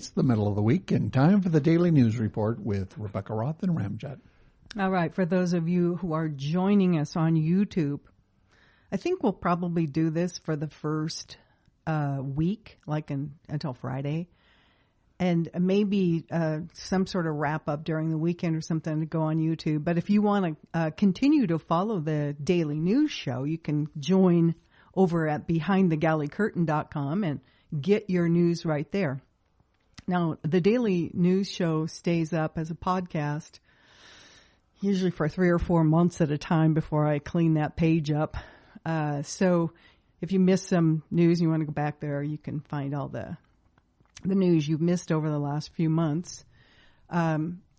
It's the middle of the week and time for the Daily News Report with Rebekah, Roth, and Ramjet. All right, for those of you who are joining us on YouTube, I think we'll probably do this for the first week, until Friday, and maybe some sort of wrap-up during the weekend or something to go on YouTube. But if you want to continue to follow the Daily News Show, you can join over at BehindTheGalleyCurtain.com and get your news right there. Now, the Daily News Show stays up as a podcast, usually for 3 or 4 months at a time before I clean that page up. So if you miss some news and you want to go back there, you can find all the news you've missed over the last few months.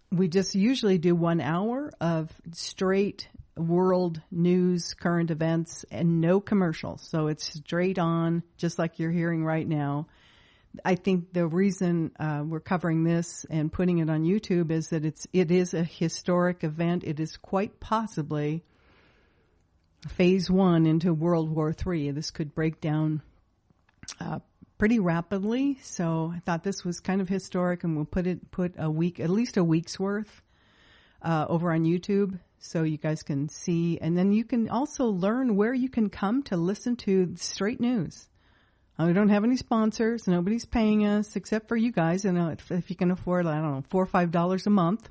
We just usually do 1 hour of straight world news, current events, and no commercials. So it's straight on, just like you're hearing right now. I think the reason we're covering this and putting it on YouTube is that it is a historic event. It is quite possibly phase 1 into World War III. This could break down pretty rapidly. So I thought this was kind of historic, and we'll put at least a week's worth over on YouTube so you guys can see. And then you can also learn where you can come to listen to straight news. We don't have any sponsors. Nobody's paying us except for you guys. And if you can afford, I don't know, $4 or $5 a month,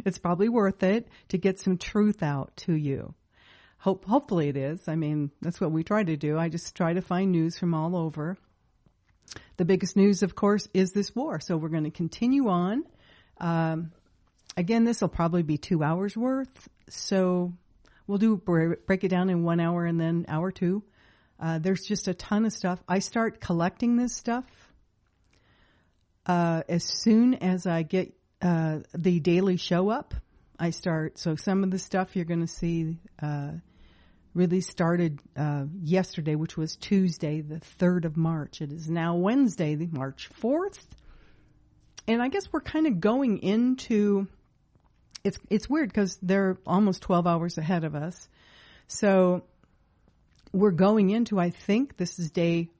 it's probably worth it to get some truth out to you. Hopefully it is. I mean, that's what we try to do. I just try to find news from all over. The biggest news, of course, is this war. So we're going to continue on. Again, this will probably be 2 hours worth. So we'll break it down in 1 hour and then hour 2. There's just a ton of stuff. I start collecting this stuff as soon as I get the daily show up. So some of the stuff you're going to see really started yesterday, which was Tuesday, the 3rd of March. It is now Wednesday, March 4th. And I guess we're kind of going into, it's weird because they're almost 12 hours ahead of us. So we're going into, I think this is day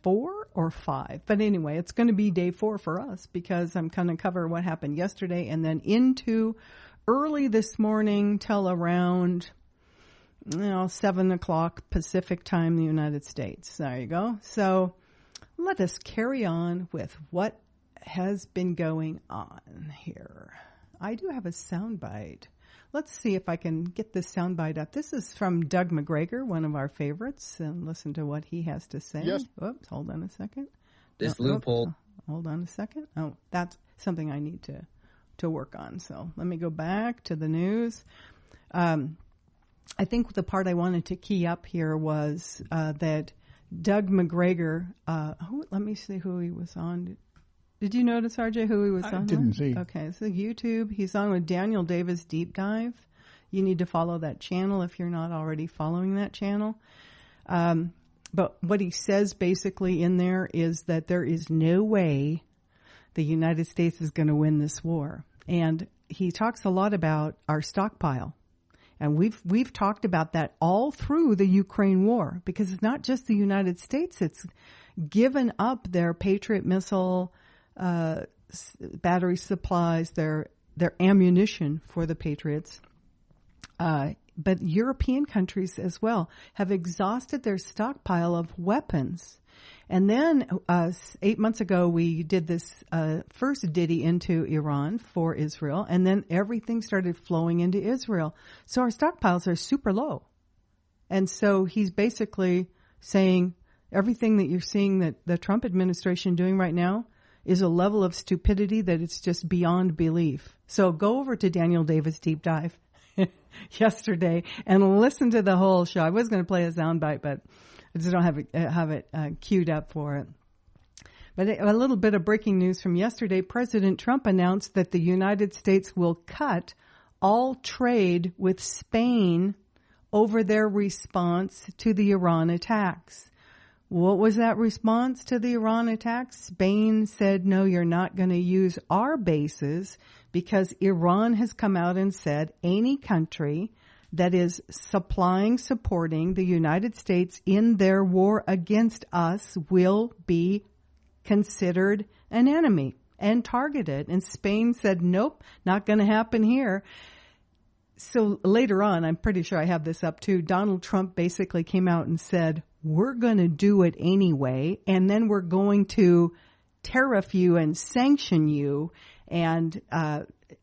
4 or 5. But anyway, it's going to be day 4 for us because I'm going to cover what happened yesterday and then into early this morning till around 7 o'clock Pacific time in the United States. There you go. So let us carry on with what has been going on here. I do have a soundbite. Let's see if I can get this soundbite up. This is from Doug McGregor, one of our favorites, and listen to what he has to say. Yes. Oops, hold on a second. This loophole. Hold on a second. Oh, that's something I need to work on. So let me go back to the news. I think the part I wanted to key up here was that Doug McGregor, let me see who he was on. Did you notice, RJ, who he was on? I didn't see. Okay, so YouTube. He's on with Daniel Davis Deep Dive. You need to follow that channel if you're not already following that channel. But what he says basically in there is that there is no way the United States is going to win this war. And he talks a lot about our stockpile. And we've talked about that all through the Ukraine war, because it's not just the United States. It's given up their Patriot missile battery supplies, their ammunition for the Patriots. But European countries as well have exhausted their stockpile of weapons. And then 8 months ago, we did this first ditty into Iran for Israel, and then everything started flowing into Israel. So our stockpiles are super low. And so he's basically saying everything that you're seeing that the Trump administration doing right now is a level of stupidity that it's just beyond belief. So go over to Daniel Davis Deep Dive yesterday and listen to the whole show. I was going to play a soundbite, but I just don't have it queued up for it. But a little bit of breaking news from yesterday. President Trump announced that the United States will cut all trade with Spain over their response to the Iran attacks. What was that response to the Iran attacks? Spain said, no, you're not going to use our bases because Iran has come out and said any country that is supporting the United States in their war against us will be considered an enemy and targeted. And Spain said, nope, not going to happen here. So later on, I'm pretty sure I have this up too, Donald Trump basically came out and said, we're going to do it anyway, and then we're going to tariff you and sanction you. And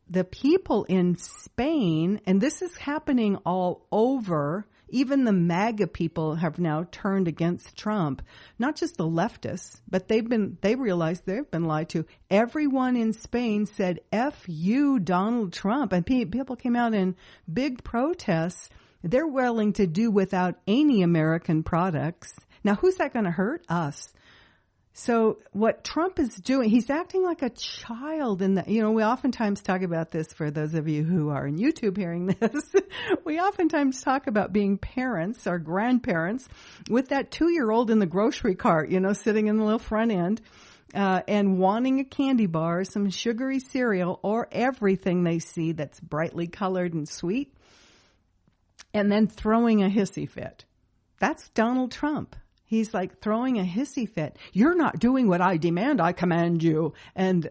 the people in Spain, and this is happening all over, even the MAGA people have now turned against Trump. Not just the leftists, but they realized they've been lied to. Everyone in Spain said, F you, Donald Trump. And people came out in big protests. They're willing to do without any American products. Now, who's that going to hurt? Us. So what Trump is doing, he's acting like a child in we oftentimes talk about this for those of you who are on YouTube hearing this. We oftentimes talk about being parents or grandparents with that 2-year-old in the grocery cart, sitting in the little front end, and wanting a candy bar, some sugary cereal, or everything they see that's brightly colored and sweet, and then throwing a hissy fit. That's Donald Trump. He's like throwing a hissy fit. You're not doing what I demand. I command you. And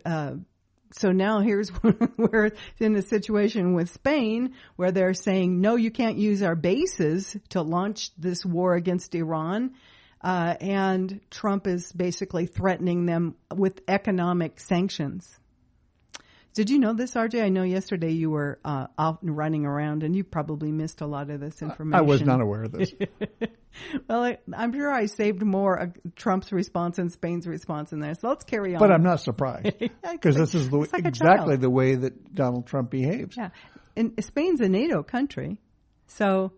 so now here's we're in a situation with Spain where they're saying, no, you can't use our bases to launch this war against Iran. And Trump is basically threatening them with economic sanctions. Did you know this, RJ? I know yesterday you were out and running around, and you probably missed a lot of this information. I was not aware of this. Well, I'm sure I saved more Trump's response and Spain's response in there. So let's carry on. But I'm not surprised because this is exactly the way that Donald Trump behaves. Yeah, and Spain's a NATO country, so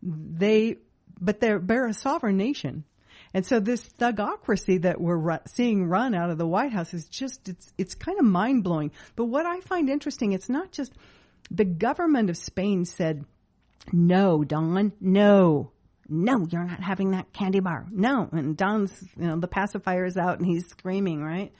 they're a sovereign nation. And so this thugocracy that we're seeing run out of the White House is just, it's kind of mind-blowing. But what I find interesting, it's not just the government of Spain said, no, Don, no, you're not having that candy bar. No. And Don's, the pacifier is out and he's screaming, right?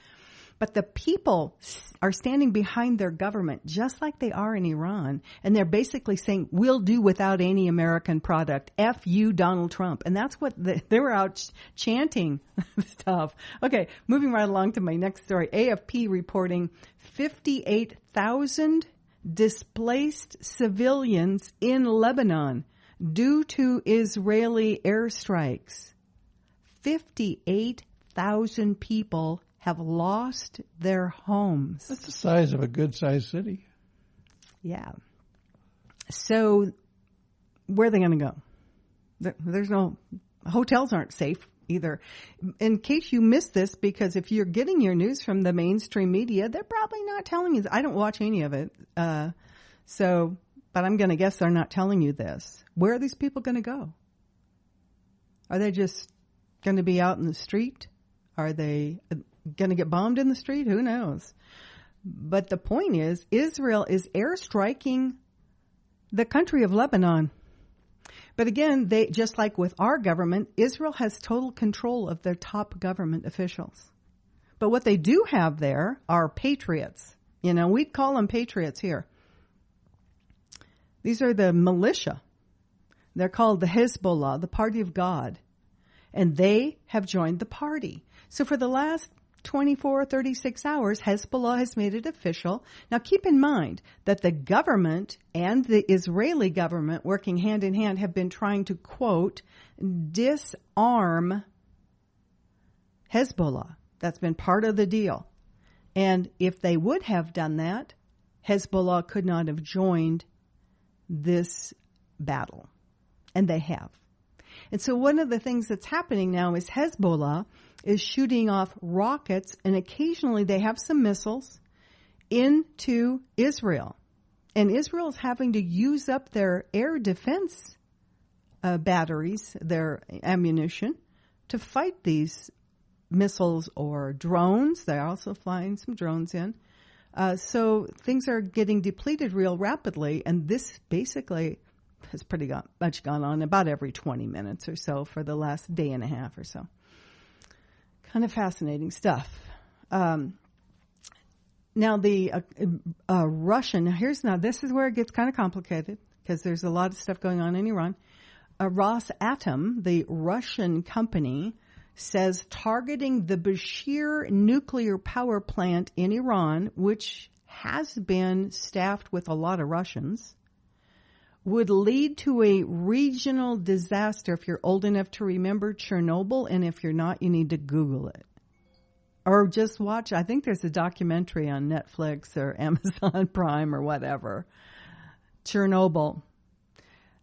But the people are standing behind their government just like they are in Iran. And they're basically saying, we'll do without any American product. F you, Donald Trump. And that's what they were out chanting stuff. Okay, moving right along to my next story. AFP reporting 58,000 displaced civilians in Lebanon due to Israeli airstrikes. 58,000 people have lost their homes. That's the size of a good-sized city. Yeah. So where are they going to go? There's no hotels aren't safe either. In case you missed this, because if you're getting your news from the mainstream media, they're probably not telling you. I don't watch any of it. But I'm going to guess they're not telling you this. Where are these people going to go? Are they just going to be out in the street? Are they going to get bombed in the street? Who knows? But the point is, Israel is airstriking the country of Lebanon. But again, just like with our government, Israel has total control of their top government officials. But what they do have there are patriots. We'd call them patriots here. These are the militia. They're called the Hezbollah, the Party of God. And they have joined the party. So for the last 24, 36 hours, Hezbollah has made it official. Now keep in mind that the government and the Israeli government working hand in hand have been trying to, quote, disarm Hezbollah. That's been part of the deal. And if they would have done that, Hezbollah could not have joined this battle. And they have. And so one of the things that's happening now is Hezbollah is shooting off rockets, and occasionally they have some missiles into Israel. And Israel is having to use up their air defense batteries, their ammunition, to fight these missiles or drones. They're also flying some drones in. So things are getting depleted real rapidly, and this basically has pretty much gone on about every 20 minutes or so for the last day and a half or so. Kind of fascinating stuff. Now the Russian, this is where it gets kind of complicated because there's a lot of stuff going on in Iran. Rosatom, the Russian company, says targeting the Bashir nuclear power plant in Iran, which has been staffed with a lot of Russians, would lead to a regional disaster. If you're old enough to remember Chernobyl, and if you're not, you need to Google it. Or just watch, I think there's a documentary on Netflix or Amazon Prime or whatever. Chernobyl.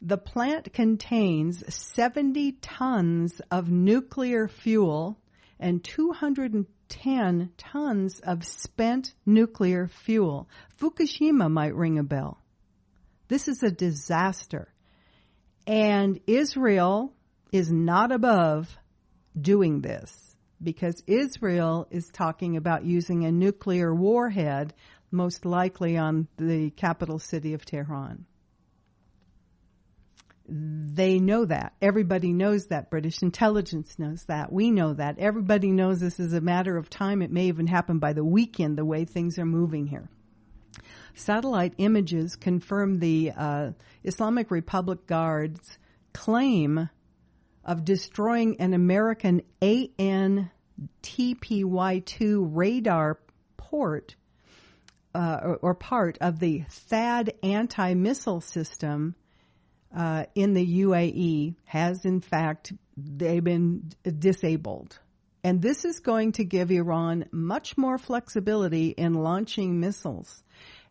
The plant contains 70 tons of nuclear fuel and 210 tons of spent nuclear fuel. Fukushima might ring a bell. This is a disaster. And Israel is not above doing this, because Israel is talking about using a nuclear warhead, most likely on the capital city of Tehran. They know that. Everybody knows that. British intelligence knows that. We know that. Everybody knows this is a matter of time. It may even happen by the weekend, the way things are moving here. Satellite images confirm the Islamic Republic Guard's claim of destroying an American AN-TPY-2 radar port or part of the THAAD anti-missile system in the UAE has, in fact, they've been disabled. And this is going to give Iran much more flexibility in launching missiles.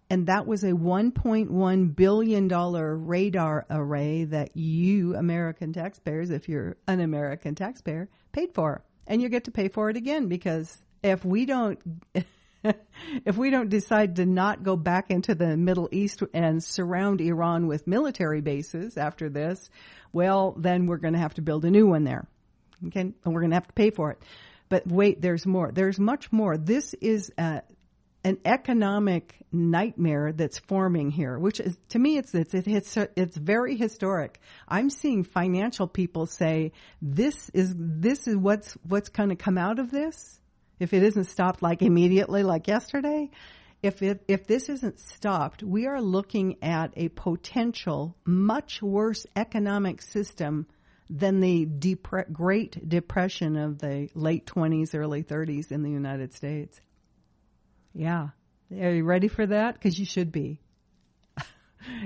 And that was a $1.1 billion radar array that you, American taxpayers, if you're an American taxpayer, paid for. And you get to pay for it again, because if we don't decide to not go back into the Middle East and surround Iran with military bases after this, well, then we're going to have to build a new one there. Okay? And we're going to have to pay for it. But wait, there's more. There's much more. This is an economic nightmare that's forming here, which is, to me, it's very historic. I'm seeing financial people say this is what's going to come out of this. If it isn't stopped like immediately, like yesterday, if this isn't stopped, we are looking at a potential much worse economic system than the Great Depression of the late 20s, early 30s in the United States. Yeah. Are you ready for that? Because you should be.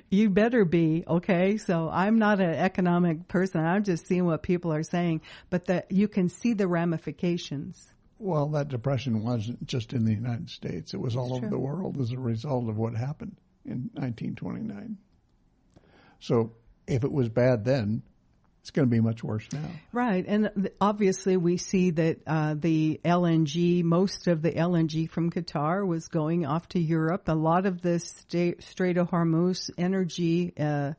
You better be, okay? So I'm not an economic person. I'm just seeing what people are saying. But you can see the ramifications. Well, that depression wasn't just in the United States. It was all over the world as a result of what happened in 1929. So if it was bad then, it's going to be much worse now. Right. And obviously we see that the LNG, most of the LNG from Qatar was going off to Europe. A lot of the Strait of Hormuz energy, it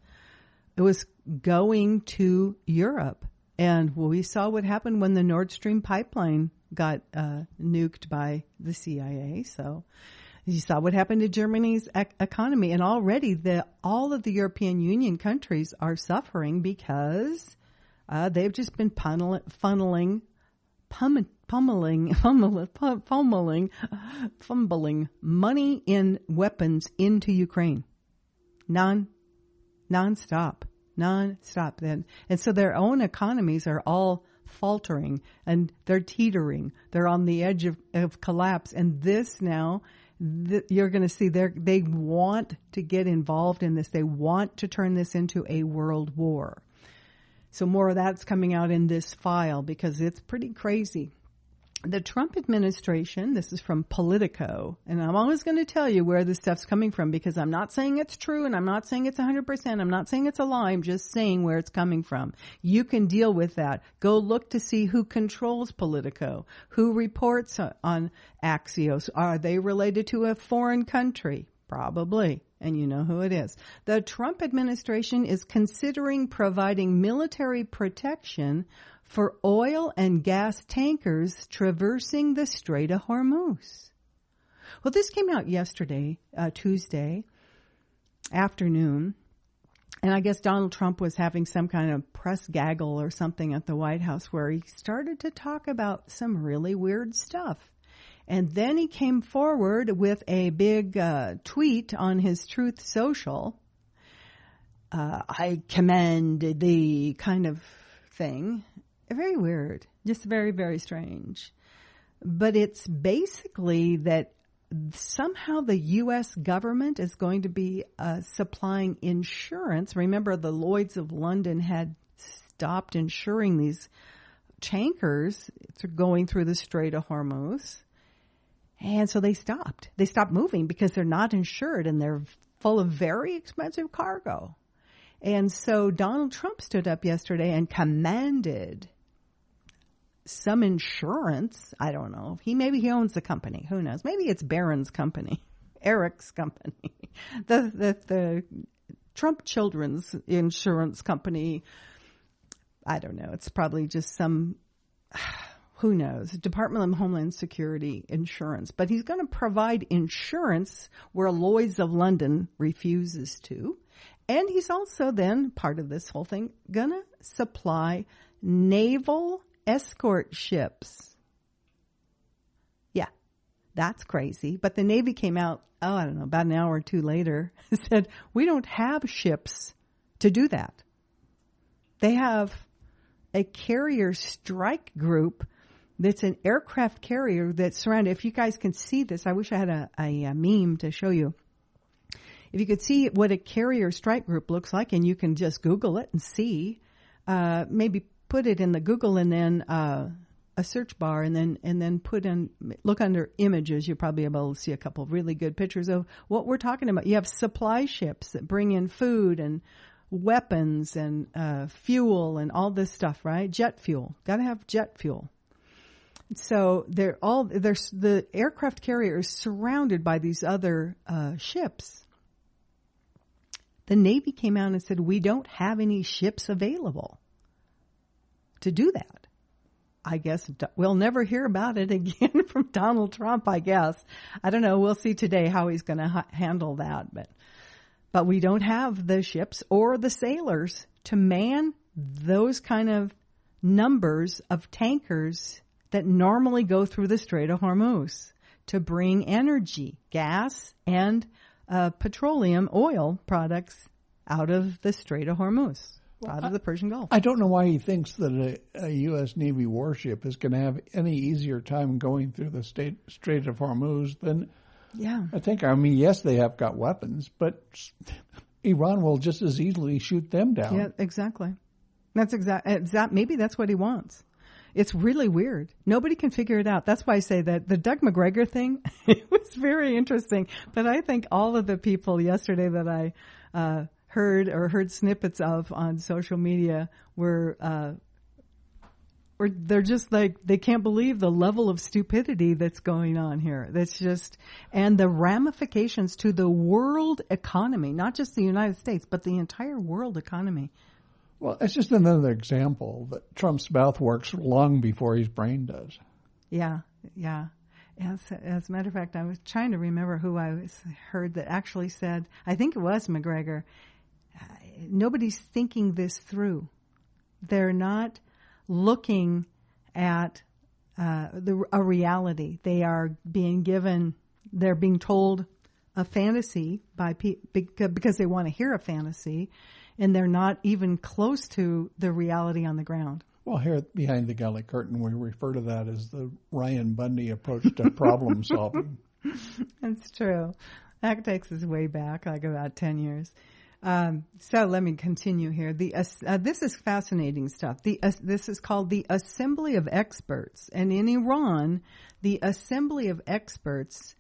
was going to Europe. And we saw what happened when the Nord Stream pipeline got nuked by the CIA. So you saw what happened to Germany's economy. And already all of the European Union countries are suffering because they've just been pummeling money in weapons into Ukraine. Non-stop. And so their own economies are all faltering and they're teetering. They're on the edge of collapse. And this now, you're going to see they want to get involved in this. They want to turn this into a world war. So more of that's coming out in this file because it's pretty crazy. The Trump administration, this is from Politico, and I'm always going to tell you where this stuff's coming from because I'm not saying it's true and I'm not saying it's 100%. I'm not saying it's a lie. I'm just saying where it's coming from. You can deal with that. Go look to see who controls Politico, who reports on Axios. Are they related to a foreign country? Probably. And you know who it is. The Trump administration is considering providing military protection for oil and gas tankers traversing the Strait of Hormuz. Well, this came out yesterday, Tuesday afternoon, and I guess Donald Trump was having some kind of press gaggle or something at the White House where he started to talk about some really weird stuff. And then he came forward with a big tweet on his Truth Social. I commend the kind of thing. Very weird. Just very, very strange. But it's basically that somehow the U.S. government is going to be supplying insurance. Remember, the Lloyd's of London had stopped insuring these tankers going through the Strait of Hormuz. And so they stopped. They stopped moving because they're not insured and they're full of very expensive cargo. And so Donald Trump stood up yesterday and commanded some insurance. I don't know. Maybe he owns the company. Who knows? Maybe it's Barron's company, Eric's company, the Trump Children's Insurance Company. I don't know. It's probably just some, who knows, Department of Homeland Security insurance. But he's going to provide insurance where Lloyd's of London refuses to. And he's also then, part of this whole thing, going to supply naval escort ships. Yeah, that's crazy. But the Navy came out, I don't know, about an hour or two later, and said, we don't have ships to do that. They have a carrier strike group that's an aircraft carrier that's surrounded. If you guys can see this, I wish I had a meme to show you. If you could see what a carrier strike group looks like, and you can just Google it and see, maybe put it in the Google and then a search bar, and then look under images. You'll probably be able to see a couple of really good pictures of what we're talking about. You have supply ships that bring in food and weapons and fuel and all this stuff, right? Jet fuel. Got to have jet fuel. So the aircraft carrier is surrounded by these other ships. The Navy came out and said, we don't have any ships available to do that. I guess we'll never hear about it again from Donald Trump, I guess. I don't know. We'll see today how he's going to handle that. But we don't have the ships or the sailors to man those kind of numbers of tankers that normally go through the Strait of Hormuz to bring energy, gas, and petroleum, oil products out of the Strait of Hormuz, out of the Persian Gulf. I don't know why he thinks that a U.S. Navy warship is going to have any easier time going through the Strait of Hormuz than... Yeah. I mean, yes, they have got weapons, but Iran will just as easily shoot them down. Yeah, exactly. Maybe that's what he wants. It's really weird. Nobody can figure it out. That's why I say that the Doug McGregor thing, it was very interesting. But I think all of the people yesterday that I heard snippets of on social media were they're just like, they can't believe the level of stupidity that's going on here. That's just, and the ramifications to the world economy, not just the United States, but the entire world economy. Well, it's just another example that Trump's mouth works long before his brain does. Yeah. As a matter of fact, I was trying to remember who I heard that actually said, I think it was McGregor, nobody's thinking this through. They're not looking at a reality. They're being told a fantasy because they want to hear a fantasy, and they're not even close to the reality on the ground. Well, here behind the Galley Curtain, we refer to that as the Ryan Bundy approach to problem solving. That's true. That takes us way back, like about 10 years. So let me continue here. This is fascinating stuff. This is called the Assembly of Experts. And in Iran, the Assembly of Experts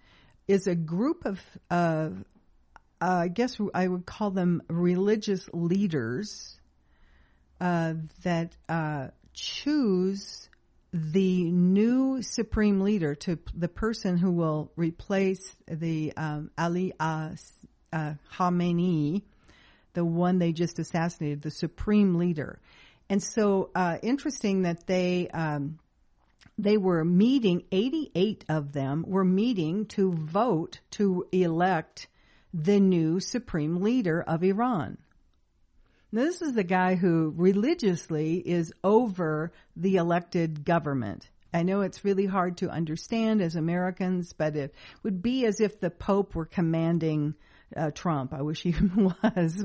is a group of I guess I would call them religious leaders that choose the new supreme leader, to the person who will replace the Ali Khamenei, the one they just assassinated, the supreme leader. And so interesting that they were meeting, 88 of them were meeting to vote to elect the new supreme leader of Iran. Now, this is the guy who religiously is over the elected government. I know it's really hard to understand as Americans, but it would be as if the Pope were commanding Trump. I wish he was.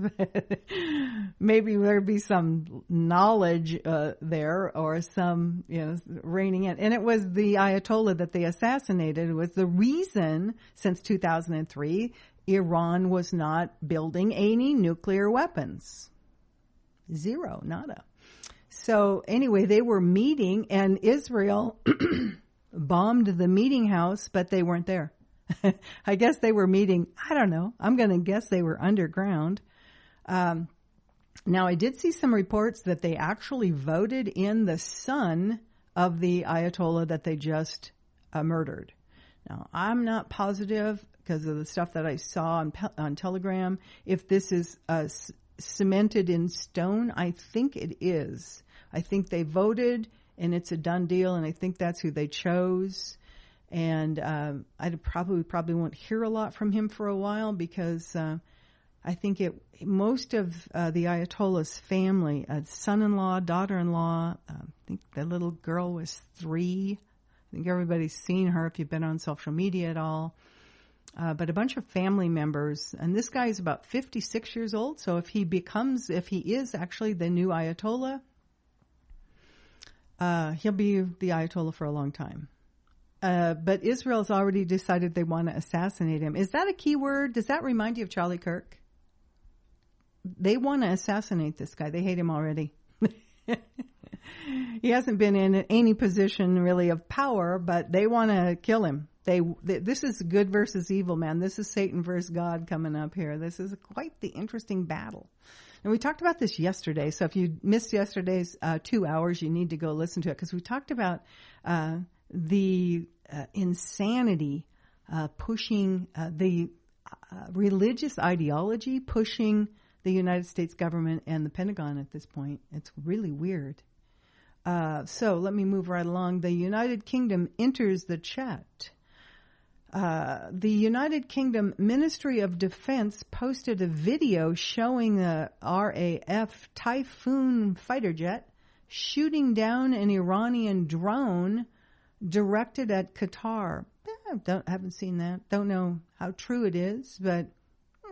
Maybe there'd be some knowledge there, or some, reining in. And it was the Ayatollah that they assassinated. It was the reason since 2003 Iran was not building any nuclear weapons. Zero, nada. So anyway, they were meeting, and Israel bombed the meeting house, but they weren't there. I guess they were meeting, I don't know. I'm going to guess they were underground. Now, I did see some reports that they actually voted in the son of the Ayatollah that they just murdered. Now, I'm not positive because of the stuff that I saw on Telegram if this is cemented in stone. I think it is. I think they voted and it's a done deal, and I think that's who they chose. And I probably won't hear a lot from him for a while, because I think most of the Ayatollah's family, son-in-law, daughter-in-law, I think the little girl was 3. I think everybody's seen her if you've been on social media at all. But a bunch of family members, and this guy is about 56 years old, so if he is actually the new Ayatollah, he'll be the Ayatollah for a long time. But Israel's already decided they want to assassinate him. Is that a key word? Does that remind you of Charlie Kirk? They want to assassinate this guy. They hate him already. He hasn't been in any position really of power, but they want to kill him. This is good versus evil, man. This is Satan versus God coming up here. This is quite the interesting battle. And we talked about this yesterday. So if you missed yesterday's 2 hours, you need to go listen to it, because we talked about the insanity pushing the religious ideology pushing the United States government and the Pentagon at this point. It's really weird. So let me move right along. The United Kingdom enters the chat. The United Kingdom Ministry of Defense posted a video showing the RAF Typhoon fighter jet shooting down an Iranian drone directed at Qatar. Haven't seen that. Don't know how true it is, but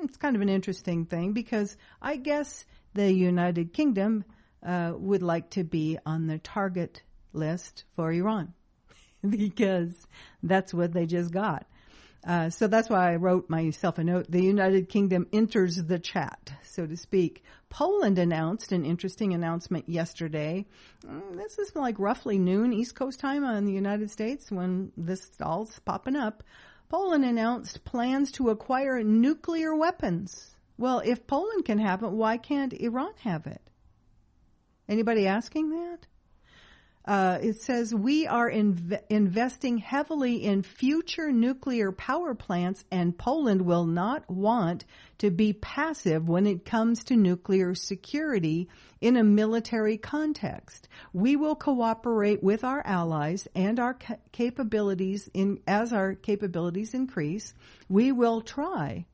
it's kind of an interesting thing, because I guess the United Kingdom would like to be on the target list for Iran, because that's what they just got. So that's why I wrote myself a note. The United Kingdom enters the chat, so to speak. Poland announced an interesting announcement yesterday. This is like roughly noon East Coast time on the United States when this all's popping up. Poland announced plans to acquire nuclear weapons. Well, if Poland can have it, why can't Iran have it? Anybody asking that? It says, we are investing heavily in future nuclear power plants, and Poland will not want to be passive when it comes to nuclear security in a military context. We will cooperate with our allies and our capabilities as our capabilities increase. We will try,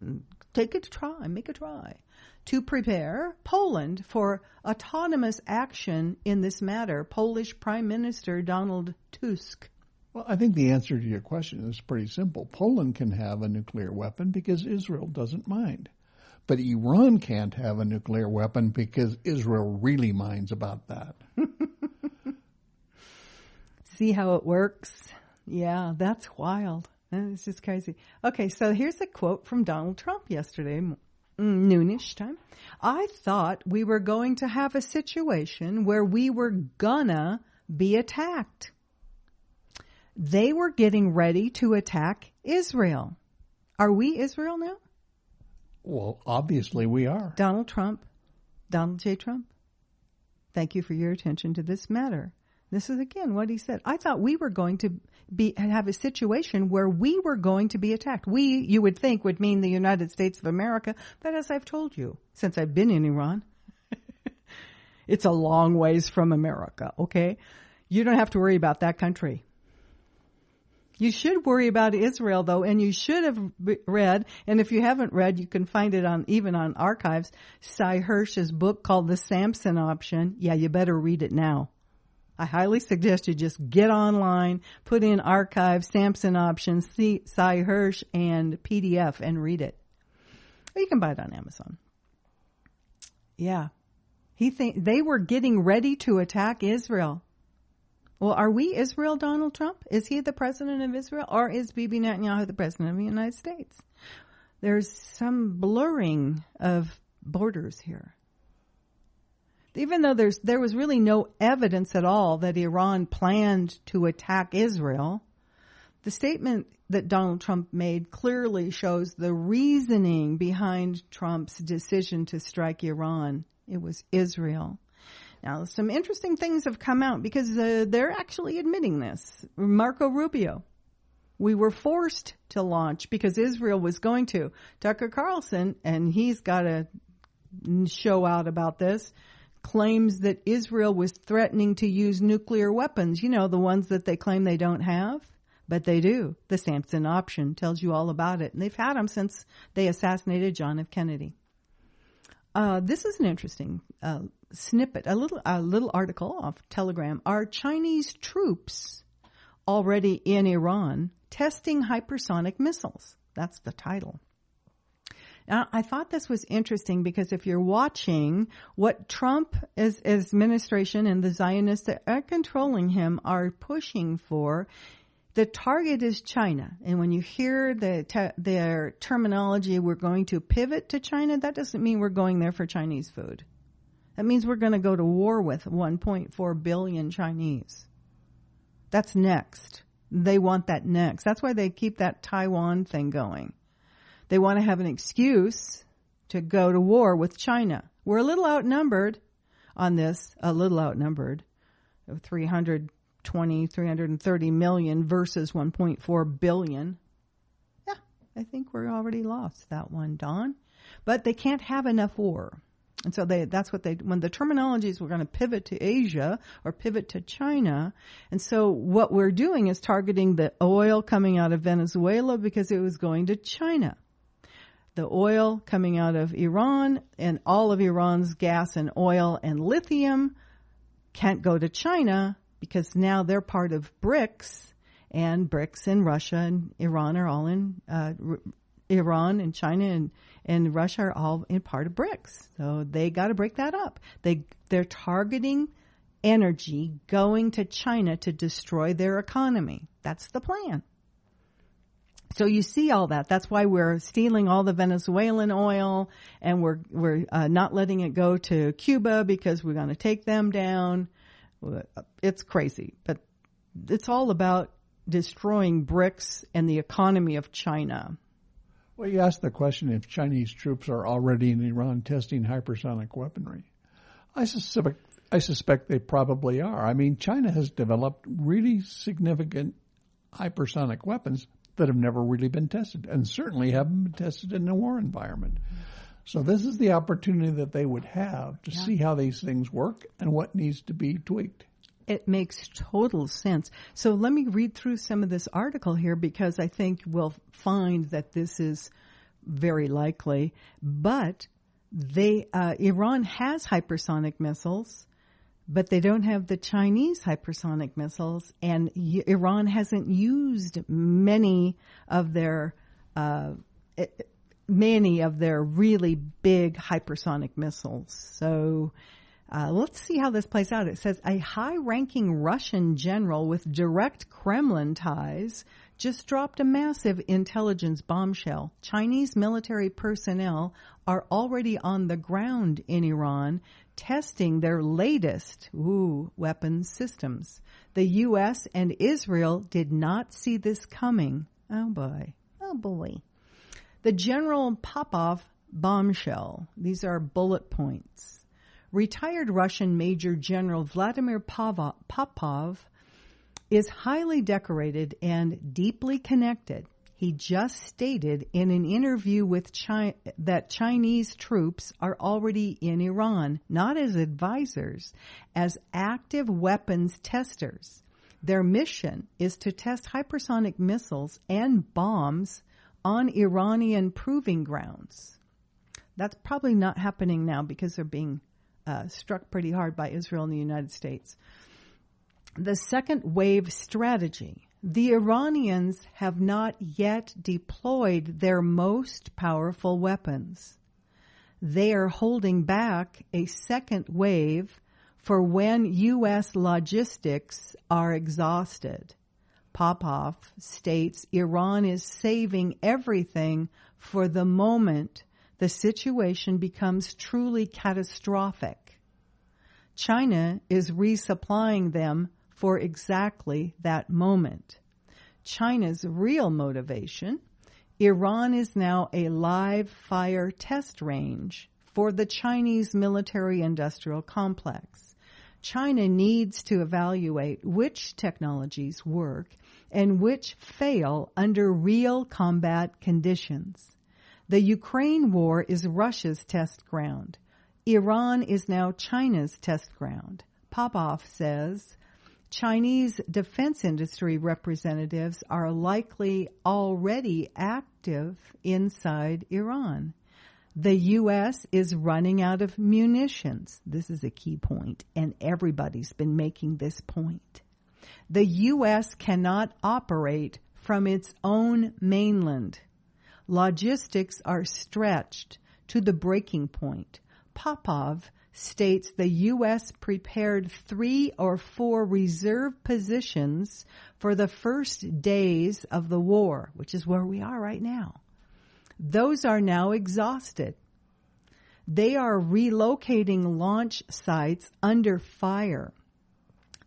make a try to prepare Poland for autonomous action in this matter. Polish Prime Minister Donald Tusk. Well, I think the answer to your question is pretty simple. Poland can have a nuclear weapon because Israel doesn't mind. But Iran can't have a nuclear weapon because Israel really minds about that. See how it works? Yeah, that's wild. It's just crazy. Okay, so here's a quote from Donald Trump yesterday, noonish time. I thought we were going to have a situation where we were gonna be attacked. They were getting ready to attack Israel. Are we Israel now? Well, obviously we are. Donald J. Trump, thank you for your attention to this matter. This is again what he said. I thought we were going to have a situation where we were going to be attacked. We, you would think, would mean the United States of America. But as I've told you, since I've been in Iran, it's a long ways from America, okay? You don't have to worry about that country. You should worry about Israel, though, and you should have read, and if you haven't read, you can find it even on archives, Cy Hirsch's book called The Samson Option. Yeah, you better read it now. I highly suggest you just get online, put in archive, Samson Options, Cy Hirsch, and PDF, and read it. You can buy it on Amazon. Yeah. They were getting ready to attack Israel. Well, are we Israel, Donald Trump? Is he the president of Israel, or is Bibi Netanyahu the president of the United States? There's some blurring of borders here. Even though there was really no evidence at all that Iran planned to attack Israel, the statement that Donald Trump made clearly shows the reasoning behind Trump's decision to strike Iran. It was Israel. Now, some interesting things have come out because they're actually admitting this. Marco Rubio. We were forced to launch because Israel was going to. Tucker Carlson, and he's got a show out about this, claims that Israel was threatening to use nuclear weapons. You know, the ones that they claim they don't have, but they do. The Samson option tells you all about it. And they've had them since they assassinated John F. Kennedy. This is an interesting snippet, a little article off Telegram. Are Chinese troops already in Iran testing hypersonic missiles? That's the title. Now, I thought this was interesting because if you're watching what Trump, as administration and the Zionists that are controlling him are pushing for, the target is China. And when you hear their terminology, we're going to pivot to China, that doesn't mean we're going there for Chinese food. That means we're going to go to war with 1.4 billion Chinese. That's next. They want that next. That's why they keep that Taiwan thing going. They want to have an excuse to go to war with China. We're a little outnumbered on this, 330 million versus 1.4 billion. Yeah, I think we're already lost that one, Don. But they can't have enough war. And so when the terminology is we're going to pivot to Asia or pivot to China. And so what we're doing is targeting the oil coming out of Venezuela because it was going to China. The oil coming out of Iran and all of Iran's gas and oil and lithium can't go to China because now they're part of BRICS, and BRICS and Russia and Iran are all in, Iran and China and Russia are all in part of BRICS. So they got to break that up. They're targeting energy going to China to destroy their economy. That's the plan. So you see all that. That's why we're stealing all the Venezuelan oil, and we're not letting it go to Cuba because we're going to take them down. It's crazy, but it's all about destroying BRICS and the economy of China. Well, you asked the question if Chinese troops are already in Iran testing hypersonic weaponry. I suspect they probably are. I mean, China has developed really significant hypersonic weapons that have never really been tested, and certainly haven't been tested in a war environment. So this is the opportunity that they would have to see how these things work and what needs to be tweaked. It makes total sense. So let me read through some of this article here because I think we'll find that this is very likely. But Iran has hypersonic missiles, but they don't have the Chinese hypersonic missiles, and Iran hasn't used many of their really big hypersonic missiles. So let's see how this plays out. It says a high-ranking Russian general with direct Kremlin ties just dropped a massive intelligence bombshell. Chinese military personnel are already on the ground in Iran testing their latest weapons systems. The U.S. and Israel did not see this coming. Oh, boy. Oh, boy. The General Popov bombshell. These are bullet points. Retired Russian Major General Vladimir Popov is highly decorated and deeply connected. He just stated in an interview with that Chinese troops are already in Iran, not as advisors, as active weapons testers. Their mission is to test hypersonic missiles and bombs on Iranian proving grounds. That's probably not happening now because they're being struck pretty hard by Israel and the United States. The second wave strategy. The Iranians have not yet deployed their most powerful weapons. They are holding back a second wave for when U.S. logistics are exhausted. Popov states Iran is saving everything for the moment the situation becomes truly catastrophic. China is resupplying them for exactly that moment. China's real motivation: Iran is now a live fire test range for the Chinese military-industrial complex. China needs to evaluate which technologies work and which fail under real combat conditions. The Ukraine war is Russia's test ground. Iran is now China's test ground. Popov says Chinese defense industry representatives are likely already active inside Iran. The U.S. is running out of munitions. This is a key point, and everybody's been making this point. The U.S. cannot operate from its own mainland. Logistics are stretched to the breaking point. Popov states the U.S. prepared 3 or 4 reserve positions for the first days of the war, which is where we are right now. Those are now exhausted. They are relocating launch sites under fire.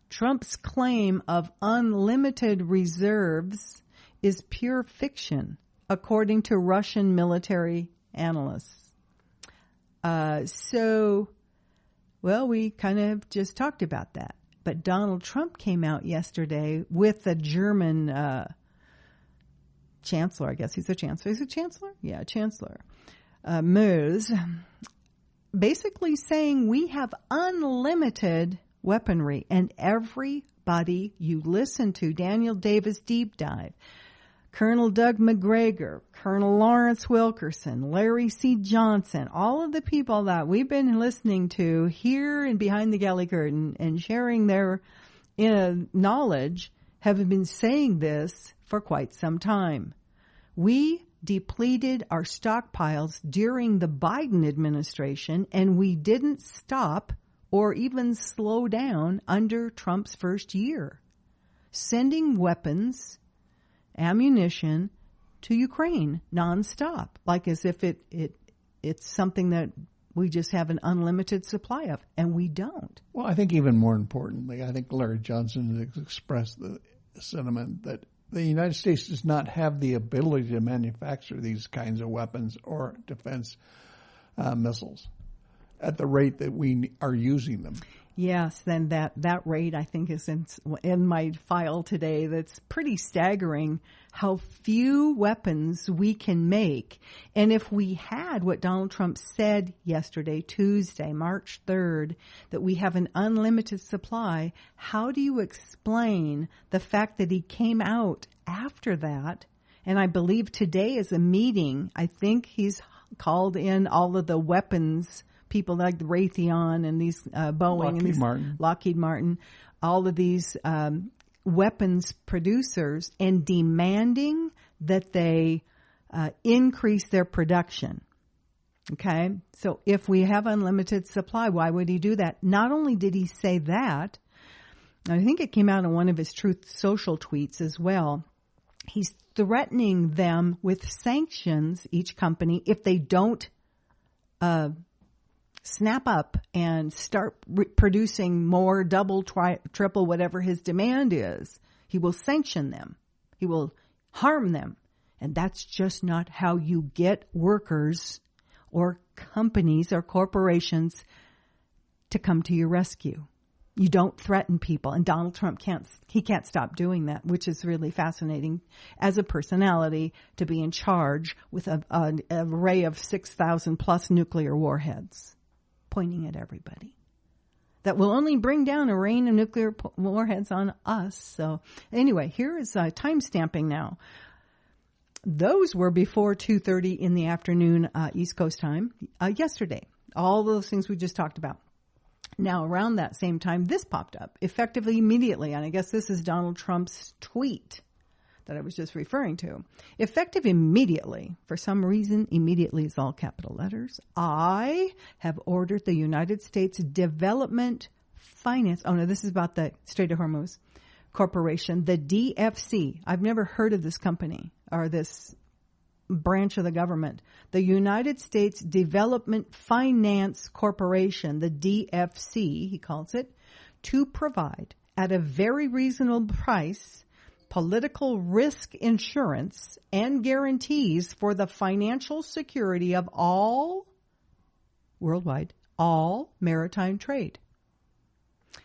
Trump's claim of unlimited reserves is pure fiction, according to Russian military analysts. We kind of just talked about that. But Donald Trump came out yesterday with the German chancellor. I guess he's a chancellor. Is he chancellor? Yeah, chancellor. Merz, basically saying we have unlimited weaponry. And everybody you listen to, Daniel Davis Deep Dive, Colonel Doug McGregor, Colonel Lawrence Wilkerson, Larry C. Johnson, all of the people that we've been listening to here and behind the galley curtain and sharing their knowledge have been saying this for quite some time. We depleted our stockpiles during the Biden administration, and we didn't stop or even slow down under Trump's first year. Sending weapons, ammunition to Ukraine nonstop, like as if it's something that we just have an unlimited supply of, and we don't. Well, I think even more importantly, I think Larry Johnson has expressed the sentiment that the United States does not have the ability to manufacture these kinds of weapons or defense missiles at the rate that we are using them. Yes, then that rate I think is in my file today. That's pretty staggering how few weapons we can make. And if we had what Donald Trump said yesterday, Tuesday, March 3rd, that we have an unlimited supply, how do you explain the fact that he came out after that? And I believe today is a meeting. I think he's called in all of the weapons people like Raytheon and these Boeing and Lockheed Martin, all of these weapons producers, and demanding that they increase their production. Okay? So if we have unlimited supply, why would he do that? Not only did he say that, I think it came out in one of his Truth Social tweets as well, he's threatening them with sanctions, each company, if they don't snap up and start producing more, double, triple, whatever his demand is. He will sanction them. He will harm them. And that's just not how you get workers or companies or corporations to come to your rescue. You don't threaten people. And Donald Trump can't stop doing that, which is really fascinating as a personality to be in charge with an array of 6,000 plus nuclear warheads pointing at everybody. That will only bring down a rain of nuclear warheads on us. So anyway, here is time stamping now. Those were before 2:30 in the afternoon East Coast time yesterday. All those things we just talked about. Now, around that same time, this popped up effectively immediately. And I guess this is Donald Trump's tweet that I was just referring to. Effective immediately. For some reason, immediately is all capital letters. I have ordered the United States Development Finance. Oh, no, this is about the Strait of Hormuz Corporation, the DFC. I've never heard of this company or this branch of the government. The United States Development Finance Corporation, the DFC, he calls it, to provide at a very reasonable price political risk insurance and guarantees for the financial security of all, worldwide, all maritime trade,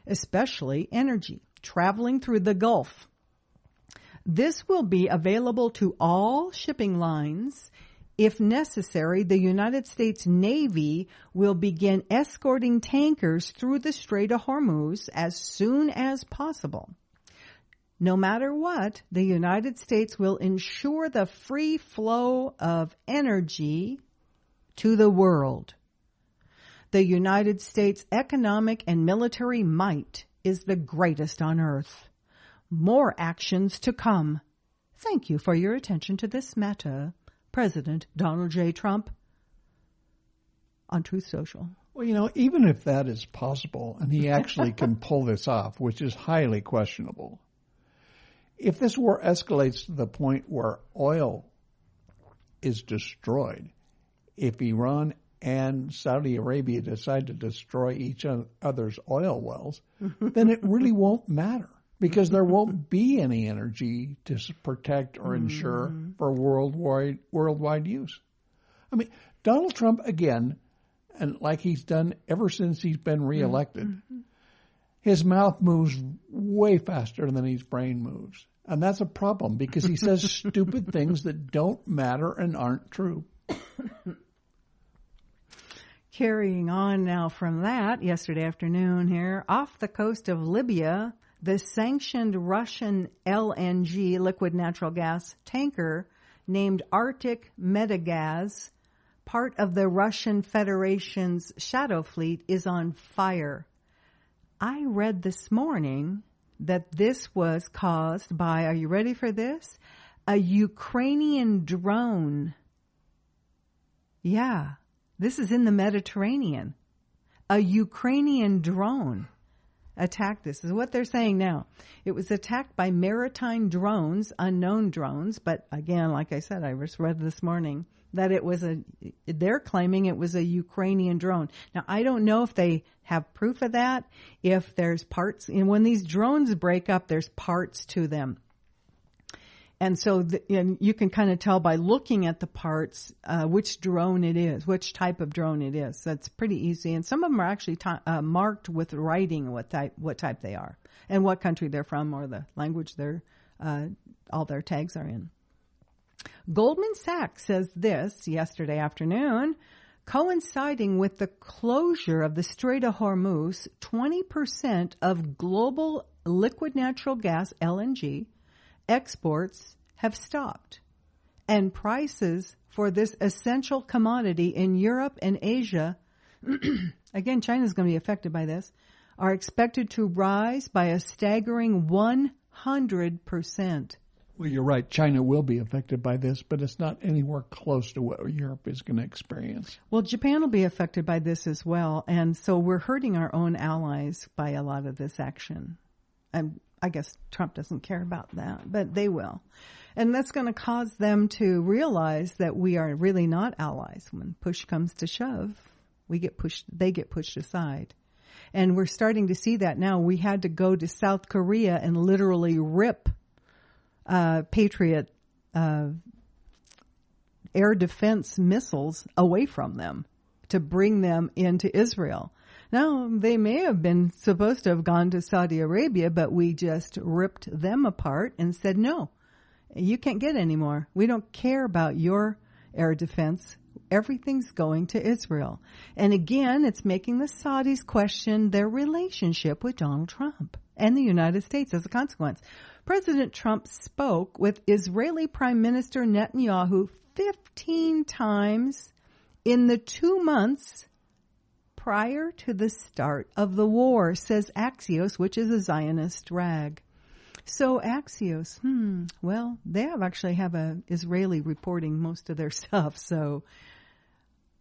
especially energy, traveling through the Gulf. This will be available to all shipping lines. If necessary, the United States Navy will begin escorting tankers through the Strait of Hormuz as soon as possible. No matter what, the United States will ensure the free flow of energy to the world. The United States' economic and military might is the greatest on earth. More actions to come. Thank you for your attention to this matter, President Donald J. Trump, on Truth Social. Well, even if that is possible, and he actually can pull this off, which is highly questionable, if this war escalates to the point where oil is destroyed, if Iran and Saudi Arabia decide to destroy each other's oil wells, then it really won't matter. Because there won't be any energy to protect or ensure for worldwide use. I mean, Donald Trump, again, and like he's done ever since he's been reelected, his mouth moves way faster than his brain moves. And that's a problem because he says stupid things that don't matter and aren't true. Carrying on now from that, yesterday afternoon here, off the coast of Libya, the sanctioned Russian LNG, liquid natural gas tanker, named Arctic Medegas, part of the Russian Federation's shadow fleet, is on fire. I read this morning that this was caused by, are you ready for this? A Ukrainian drone. Yeah, this is in the Mediterranean. A Ukrainian drone attacked. This is what they're saying now. It was attacked by maritime drones, unknown drones, but again, like I said, I just read this morning that they're claiming it was a Ukrainian drone. Now, I don't know if they have proof of that, if there's parts, and when these drones break up, there's parts to them. And so you can kind of tell by looking at the parts which drone it is, which type of drone it is. That's pretty easy. And some of them are actually marked with writing what type they are and what country they're from or the language all their tags are in. Goldman Sachs says this yesterday afternoon, coinciding with the closure of the Strait of Hormuz, 20% of global liquid natural gas, LNG, exports have stopped, and prices for this essential commodity in Europe and Asia, again, China's going to be affected by this, are expected to rise by a staggering 100%. Well, you're right. China will be affected by this, but it's not anywhere close to what Europe is going to experience. Well, Japan will be affected by this as well, and so we're hurting our own allies by a lot of this action. I guess Trump doesn't care about that, but they will. And that's going to cause them to realize that we are really not allies. When push comes to shove, they get pushed aside. And we're starting to see that now. We had to go to South Korea and literally rip Patriot air defense missiles away from them to bring them into Israel. Now, they may have been supposed to have gone to Saudi Arabia, but we just ripped them apart and said, no, you can't get any more. We don't care about your air defense. Everything's going to Israel. And again, it's making the Saudis question their relationship with Donald Trump and the United States as a consequence. President Trump spoke with Israeli Prime Minister Netanyahu 15 times in the 2 months prior to the start of the war, says Axios, which is a Zionist rag. So Axios, well, they actually have a Israeli reporting most of their stuff. So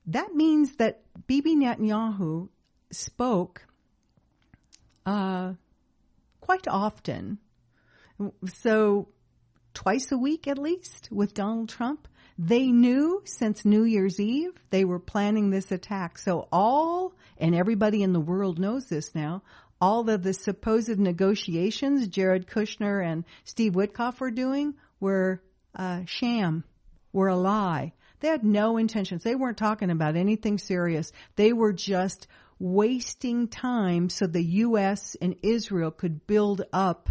that means that Bibi Netanyahu spoke quite often. So twice a week at least with Donald Trump. They knew since New Year's Eve they were planning this attack. So and everybody in the world knows this now, all of the supposed negotiations Jared Kushner and Steve Witkoff were doing were sham, were a lie. They had no intentions. They weren't talking about anything serious. They were just wasting time so the U.S. and Israel could build up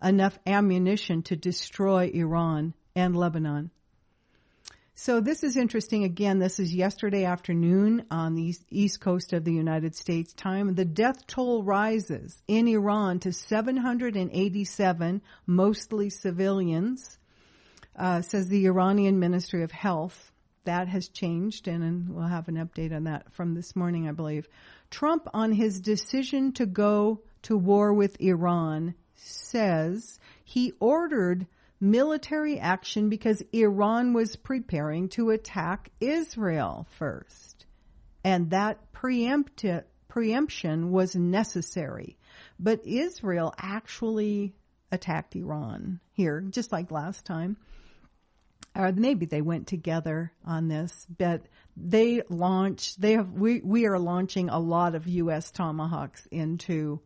enough ammunition to destroy Iran and Lebanon. So this is interesting. Again, this is yesterday afternoon on the east coast of the United States time. The death toll rises in Iran to 787, mostly civilians, says the Iranian Ministry of Health. That has changed, and we'll have an update on that from this morning, I believe. Trump, on his decision to go to war with Iran, says he ordered military action because Iran was preparing to attack Israel first. And that preemption was necessary. But Israel actually attacked Iran here, just like last time. Or maybe they went together on this, but we are launching a lot of U.S. Tomahawks into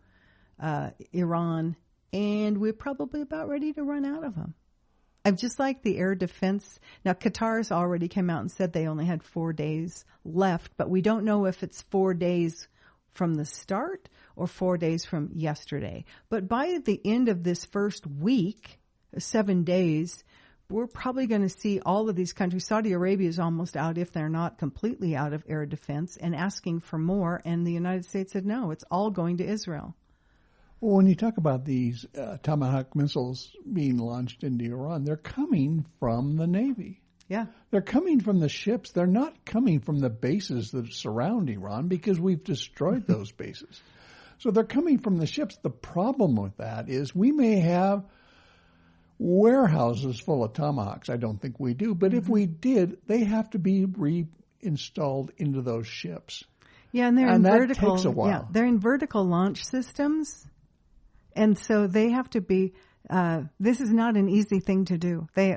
Iran, and we're probably about ready to run out of them. I'm just like the air defense. Now, Qatar's already came out and said they only had 4 days left, but we don't know if it's 4 days from the start or 4 days from yesterday. But by the end of this first week, 7 days, we're probably going to see all of these countries. Saudi Arabia is almost out, if they're not completely out of air defense, and asking for more. And the United States said, no, it's all going to Israel. Well, when you talk about these Tomahawk missiles being launched into Iran, they're coming from the Navy. Yeah. They're coming from the ships. They're not coming from the bases that surround Iran because we've destroyed those bases. So they're coming from the ships. The problem with that is we may have warehouses full of Tomahawks. I don't think we do. But if we did, they have to be reinstalled into those ships. Yeah, and that takes a while. Yeah, they're in vertical launch systems. And so they have to be, this is not an easy thing to do. They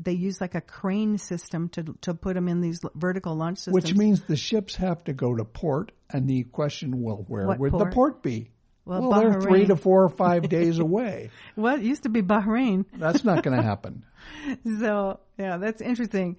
use like a crane system to put them in these vertical launch systems. Which means the ships have to go to port, and the question, well, where would the port be? Well, they're 3 to 4 or 5 days away. Well, it used to be Bahrain. That's not going to happen. So, yeah, that's interesting.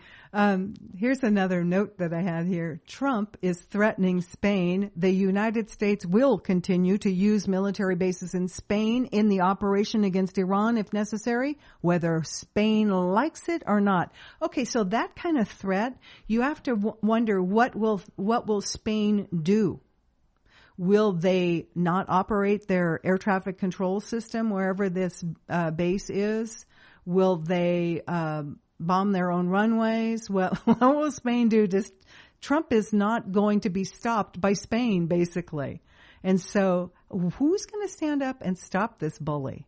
Here's another note that I had here. Trump is threatening Spain. The United States will continue to use military bases in Spain in the operation against Iran if necessary, whether Spain likes it or not. Okay, so that kind of threat, you have to wonder what will Spain do? Will they not operate their air traffic control system wherever this base is? Will they bomb their own runways? Well, what will Spain do? Trump is not going to be stopped by Spain, basically. And so who's going to stand up and stop this bully?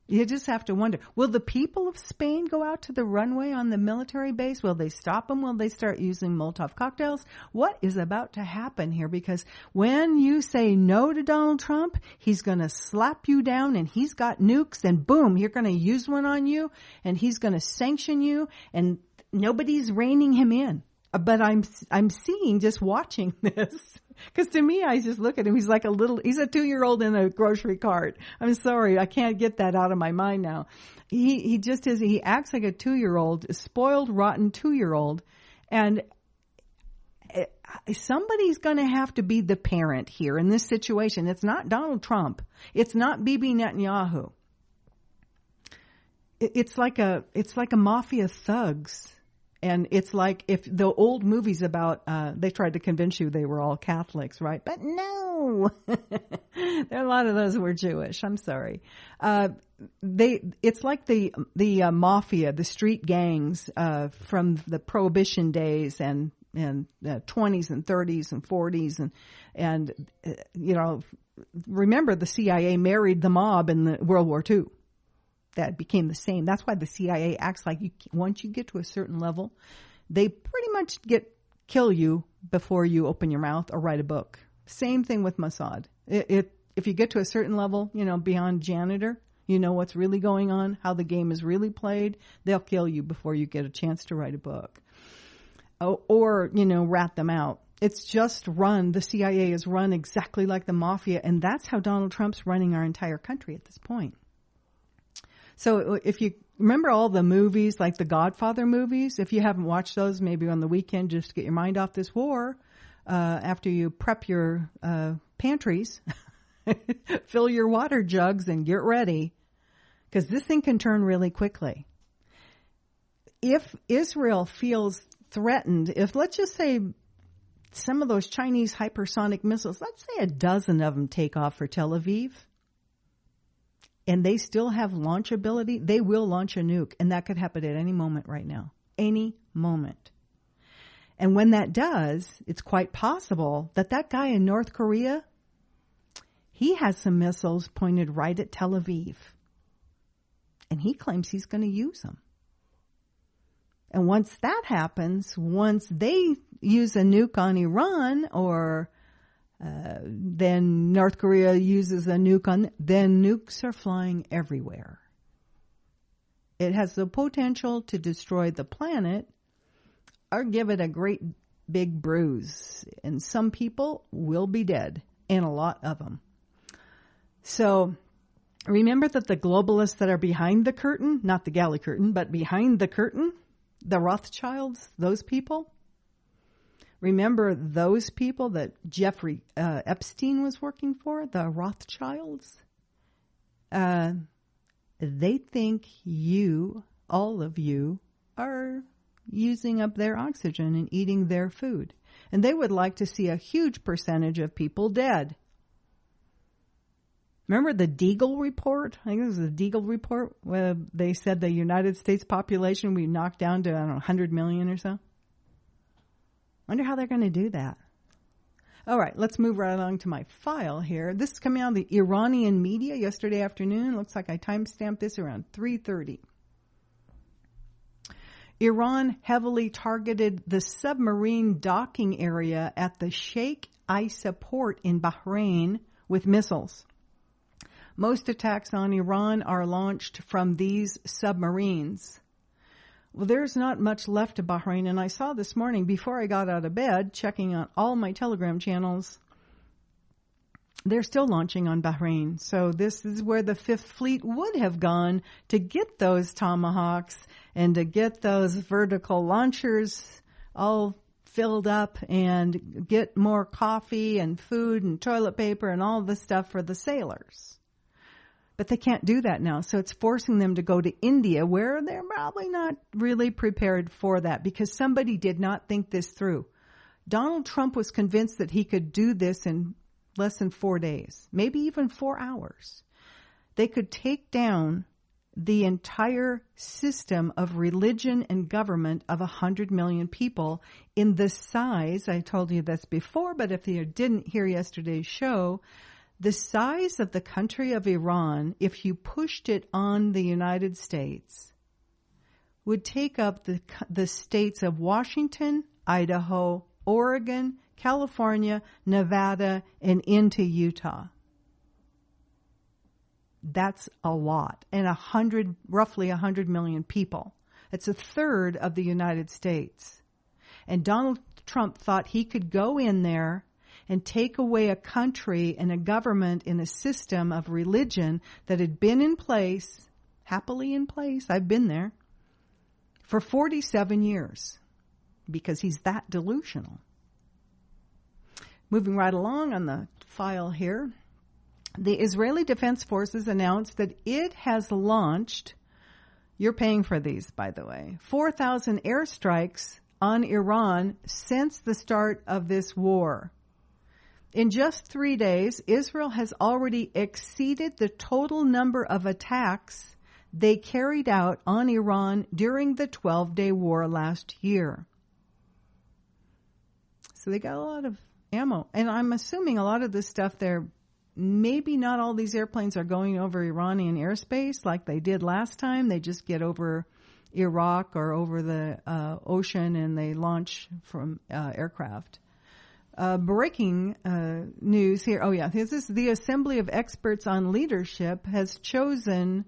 You just have to wonder, will the people of Spain go out to the runway on the military base? Will they stop them? Will they start using Molotov cocktails? What is about to happen here? Because when you say no to Donald Trump, he's going to slap you down, and he's got nukes, and boom, you're going to use one on you, and he's going to sanction you, and nobody's reining him in. But I'm seeing, just watching this, because to me, I just look at him. He's like he's a 2-year-old in a grocery cart. I'm sorry, I can't get that out of my mind now. He just is. He acts like a 2-year-old, a spoiled, rotten 2-year-old, and somebody's going to have to be the parent here in this situation. It's not Donald Trump. It's not Bibi Netanyahu. It's like a mafia thugs. And it's like if the old movies about, they tried to convince you they were all Catholics, right? But no, there are a lot of those who were Jewish. I'm sorry. It's like the mafia, the street gangs, from the Prohibition days and 20s and 30s and 40s and remember the CIA married the mob in the World War II. That became the same. That's why the CIA acts like once you get to a certain level, they pretty much kill you before you open your mouth or write a book. Same thing with Mossad. If you get to a certain level, beyond janitor, what's really going on, how the game is really played, they'll kill you before you get a chance to write a book. Or rat them out. It's just the CIA is run exactly like the mafia, and that's how Donald Trump's running our entire country at this point. So if you remember all the movies, like the Godfather movies, if you haven't watched those, maybe on the weekend, just to get your mind off this war, after you prep your pantries, fill your water jugs and get ready, because this thing can turn really quickly. If Israel feels threatened, if let's just say some of those Chinese hypersonic missiles, let's say a dozen of them take off for Tel Aviv, and they still have launch ability, they will launch a nuke, and that could happen at any moment right now. Any moment. And when that does, it's quite possible that guy in North Korea, he has some missiles pointed right at Tel Aviv. And he claims he's going to use them. And once that happens, once they use a nuke on Iran, or then North Korea uses a nuke then nukes are flying everywhere. It has the potential to destroy the planet or give it a great big bruise. And some people will be dead, and a lot of them. So remember that the globalists that are behind the curtain, not the galley curtain, but behind the curtain, the Rothschilds, those people. Remember those people that Jeffrey Epstein was working for, the Rothschilds? They think all of you, are using up their oxygen and eating their food. And they would like to see a huge percentage of people dead. Remember the Deagle report? I think it was the Deagle report where they said the United States population we knocked down to, 100 million or so. Wonder how they're going to do that. All right, let's move right along to my file here. This is coming out of the Iranian media yesterday afternoon. Looks like I timestamped this around 3:30. Iran heavily targeted the submarine docking area at the Sheikh Isa port in Bahrain with missiles. Most attacks on Iran are launched from these submarines. Well, there's not much left of Bahrain, and I saw this morning, before I got out of bed, checking on all my Telegram channels, they're still launching on Bahrain. So this is where the Fifth Fleet would have gone to get those Tomahawks and to get those vertical launchers all filled up and get more coffee and food and toilet paper and all this stuff for the sailors. But they can't do that now, so it's forcing them to go to India, where they're probably not really prepared for that, because somebody did not think this through. Donald Trump was convinced that he could do this in less than 4 days, maybe even 4 hours. They could take down the entire system of religion and government of 100 million people in the size, I told you this before, but if you didn't hear yesterday's show, the size of the country of Iran, if you pushed it on the United States, would take up the states of Washington, Idaho, Oregon, California, Nevada, and into Utah. That's a lot. And roughly 100 million people. It's a third of the United States. And Donald Trump thought he could go in there and take away a country and a government and a system of religion that had been in place, happily in place, I've been there, for 47 years, because he's that delusional. Moving right along on the file here, the Israeli Defense Forces announced that it has launched, you're paying for these, by the way, 4,000 airstrikes on Iran since the start of this war. In just 3 days, Israel has already exceeded the total number of attacks they carried out on Iran during the 12-day war last year. So they got a lot of ammo. And I'm assuming a lot of this stuff there, maybe not all these airplanes are going over Iranian airspace like they did last time. They just get over Iraq or over the ocean and they launch from aircraft. Breaking news here. Oh, yeah. This is the Assembly of Experts on Leadership has chosen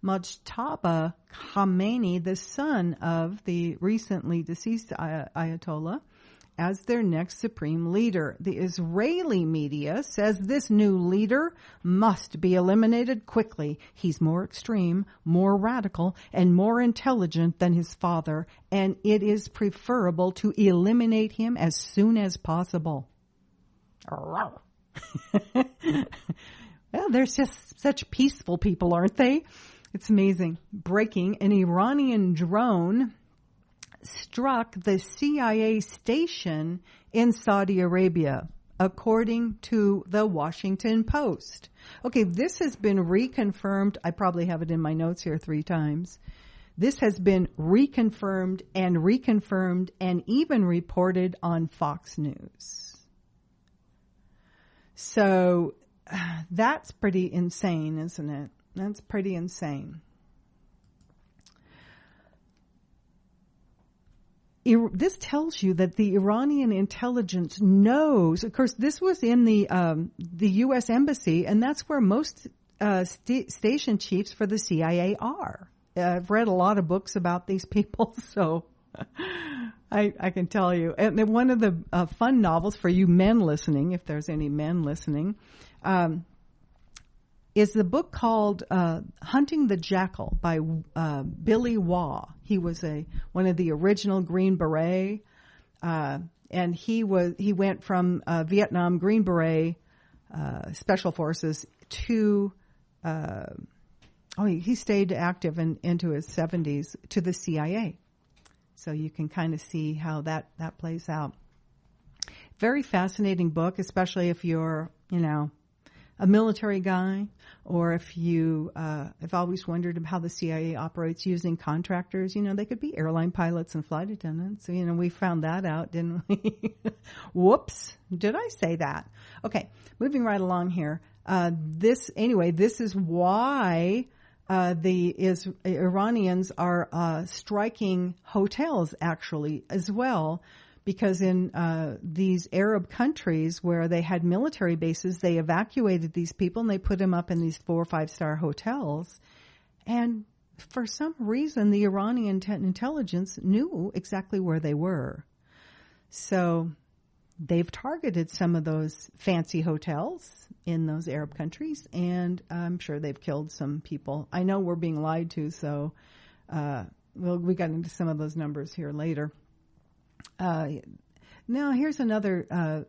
Mojtaba Khamenei, the son of the recently deceased Ayatollah, as their next supreme leader. The Israeli media says this new leader must be eliminated quickly. He's more extreme, more radical, and more intelligent than his father, and it is preferable to eliminate him as soon as possible. Well, they're just such peaceful people, aren't they? It's amazing. Breaking, an Iranian drone struck the CIA station in Saudi Arabia, according to the Washington Post. Okay, this has been reconfirmed. I probably have it in my notes here 3 times. This has been reconfirmed and even reported on Fox News. So that's pretty insane, isn't it? That's pretty insane. This tells you that the Iranian intelligence knows. Of course, this was in the U.S. Embassy, and that's where most station chiefs for the CIA are. I've read a lot of books about these people, so I can tell you. And one of the fun novels for you men listening, if there's any men listening, is the book called Hunting the Jackal by Billy Waugh. He was one of the original Green Beret, and he went from Vietnam Green Beret Special Forces to he stayed active into his 70s to the CIA. So you can kind of see how that plays out. Very fascinating book, especially if you're, a military guy, or if you have always wondered how the CIA operates using contractors. They could be airline pilots and flight attendants. So, we found that out, didn't we? Whoops. Did I say that? Okay. Moving right along here. This is why the Iranians are striking hotels actually as well. Because in these Arab countries where they had military bases, they evacuated these people and they put them up in these 4- or 5-star hotels. And for some reason, the Iranian intelligence knew exactly where they were. So they've targeted some of those fancy hotels in those Arab countries, and I'm sure they've killed some people. I know we're being lied to, so we got into some of those numbers here later. Now here's another,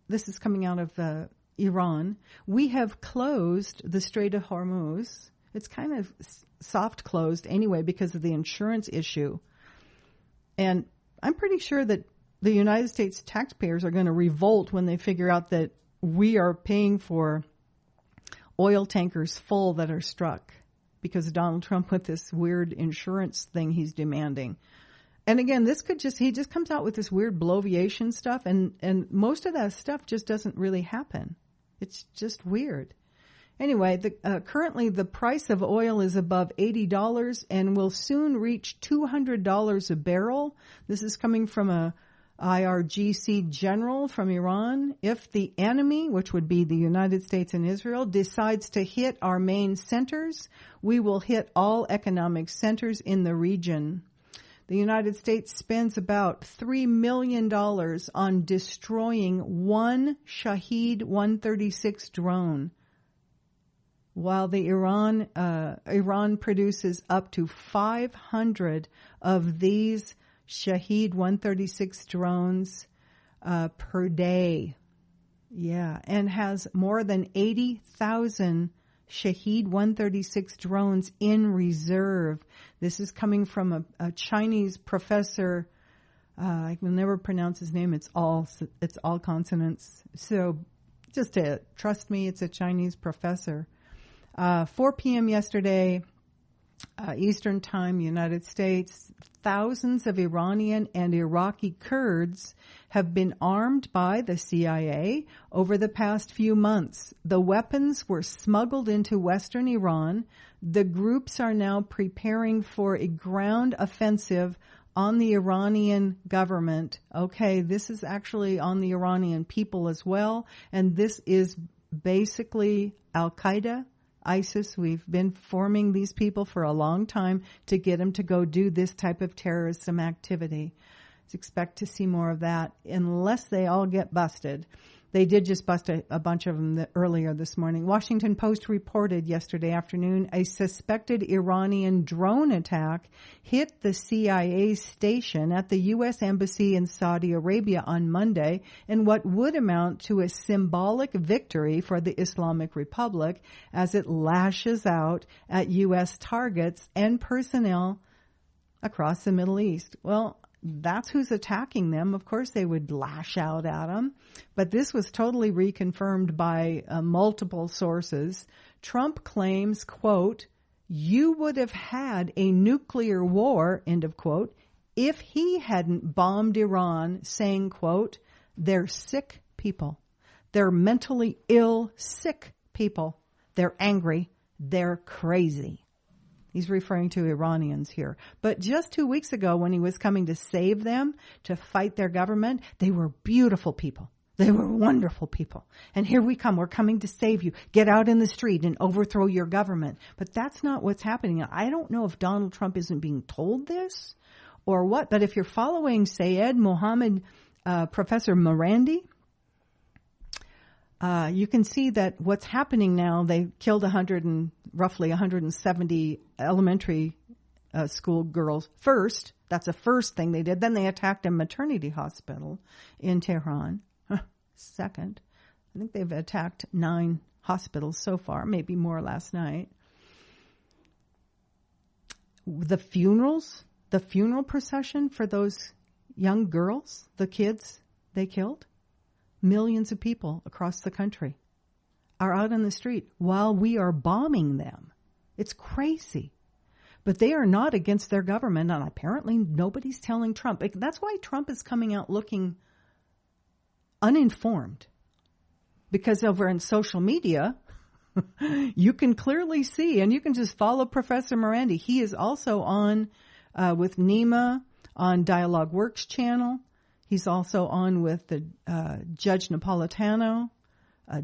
this is coming out of Iran. We have closed the Strait of Hormuz. It's kind of soft closed anyway because of the insurance issue. And I'm pretty sure that the United States taxpayers are going to revolt when they figure out that we are paying for oil tankers full that are struck because Donald Trump with this weird insurance thing he's demanding. And again, he just comes out with this weird bloviation stuff, and most of that stuff just doesn't really happen. It's just weird. Anyway, currently the price of oil is above $80 and will soon reach $200 a barrel. This is coming from a IRGC general from Iran. If the enemy, which would be the United States and Israel, decides to hit our main centers, we will hit all economic centers in the region. The United States spends about $3 million on destroying one Shahed 136 drone, while the Iran produces up to 500 of these Shahed 136 drones per day. Yeah, and has more than 80,000 Shahed 136 drones in reserve. This is coming from a Chinese professor. I can never pronounce his name. It's all consonants. So just trust me, it's a Chinese professor. 4 p.m. yesterday, Eastern Time, United States, thousands of Iranian and Iraqi Kurds have been armed by the CIA over the past few months. The weapons were smuggled into western Iran. The groups are now preparing for a ground offensive on the Iranian government. Okay, this is actually on the Iranian people as well, and this is basically Al-Qaeda, ISIS. We've been forming these people for a long time to get them to go do this type of terrorism activity. Expect to see more of that unless they all get busted. They did just bust a bunch of them earlier this morning. Washington Post reported yesterday afternoon a suspected Iranian drone attack hit the CIA station at the U.S. Embassy in Saudi Arabia on Monday in what would amount to a symbolic victory for the Islamic Republic as it lashes out at U.S. targets and personnel across the Middle East. Well, that's who's attacking them. Of course, they would lash out at them. But this was totally reconfirmed by multiple sources. Trump claims, quote, "You would have had a nuclear war," end of quote, if he hadn't bombed Iran, saying, quote, "They're sick people. They're mentally ill, sick people. They're angry. They're crazy." He's referring to Iranians here. But just 2 weeks ago when he was coming to save them, to fight their government, they were beautiful people. They were wonderful people. And here we come. We're coming to save you. Get out in the street and overthrow your government. But that's not what's happening. I don't know if Donald Trump isn't being told this or what. But if you're following Sayed Mohammed, Professor Morandi, you can see that what's happening now, they killed roughly 170 elementary school girls first. That's the first thing they did. Then they attacked a maternity hospital in Tehran. Second. I think they've attacked 9 hospitals so far, maybe more last night. The funeral procession for those young girls, the kids they killed, millions of people across the country are out on the street while we are bombing them. It's crazy. But they are not against their government, and apparently nobody's telling Trump. That's why Trump is coming out looking uninformed. Because over in social media, you can clearly see, and you can just follow Professor Morandi. He is also on with Nima on Dialogue Works channel. He's also on with the Judge Napolitano.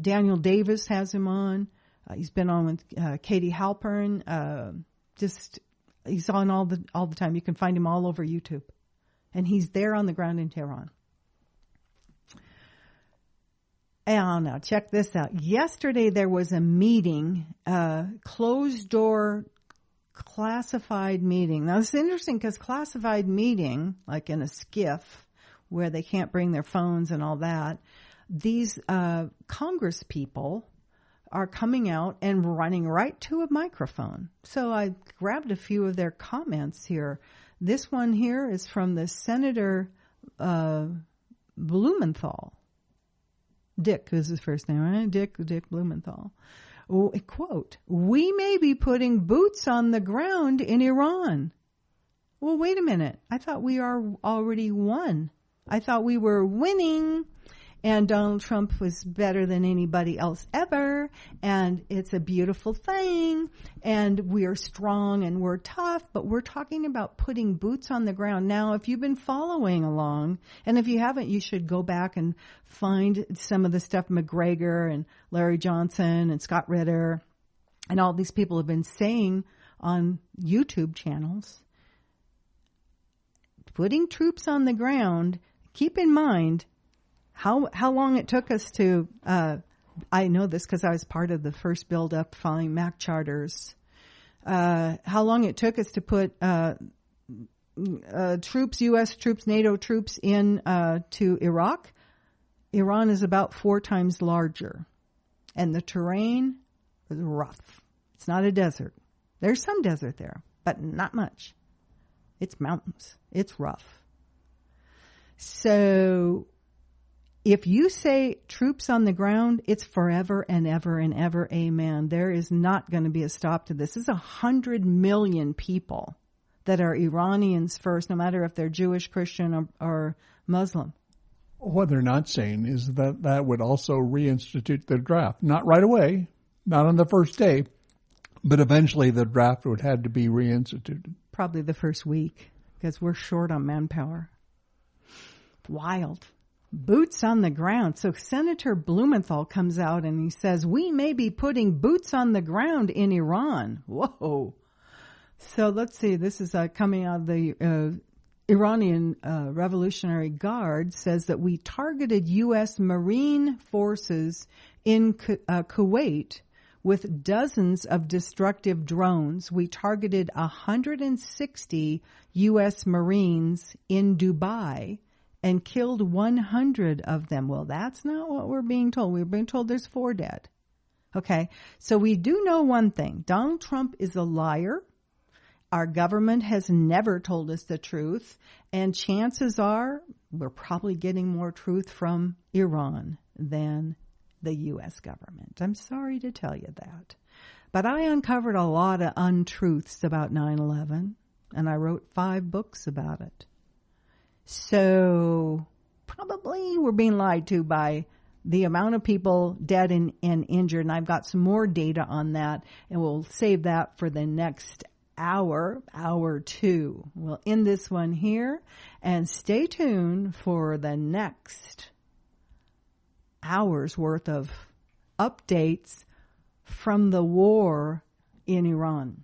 Daniel Davis has him on. He's been on with Katie Halpern. He's on all the time. You can find him all over YouTube, and he's there on the ground in Tehran. And now check this out. Yesterday there was a meeting, closed door, classified meeting. Now it's interesting because classified meeting, like in a skiff, where they can't bring their phones and all that, these Congress people are coming out and running right to a microphone. So I grabbed a few of their comments here. This one here is from the Senator Blumenthal. Dick is his first name, right? Dick Blumenthal. Quote, "We may be putting boots on the ground in Iran." Well, wait a minute. I thought we are already won. I thought we were winning, and Donald Trump was better than anybody else ever, and it's a beautiful thing, and we're strong and we're tough, but we're talking about putting boots on the ground. Now, if you've been following along, and if you haven't, you should go back and find some of the stuff McGregor and Larry Johnson and Scott Ritter and all these people have been saying on YouTube channels. Putting troops on the ground, keep in mind how long it took us to, I know this because I was part of the first build-up following MAC charters, how long it took us to put troops, U.S. troops, NATO troops in to Iraq. Iran is about 4 times larger, and the terrain is rough. It's not a desert. There's some desert there, but not much. It's mountains. It's rough. So if you say troops on the ground, it's forever and ever and ever. Amen. There is not going to be a stop to this. This is 100 million people that are Iranians first, no matter if they're Jewish, Christian, or Muslim. What they're not saying is that that would also reinstitute the draft. Not right away, not on the first day, but eventually the draft would have to be reinstituted. Probably the first week, because we're short on manpower. Wild. Boots on the ground. So Senator Blumenthal comes out and he says, we may be putting boots on the ground in Iran. Whoa. So let's see. This is coming out of the Iranian Revolutionary Guard, says that we targeted U.S. Marine forces in Kuwait with dozens of destructive drones. We targeted 160 U.S. Marines in Dubai and killed 100 of them. Well, that's not what we're being told. We're being told there's 4 dead. Okay, so we do know one thing. Donald Trump is a liar. Our government has never told us the truth, and chances are we're probably getting more truth from Iran than the U.S. government. I'm sorry to tell you that. But I uncovered a lot of untruths about 9/11, and I wrote 5 books about it. So probably we're being lied to by the amount of people dead and injured, and I've got some more data on that, and we'll save that for the next hour 2. We'll end this one here, and stay tuned for the next hour's worth of updates from the war in Iran.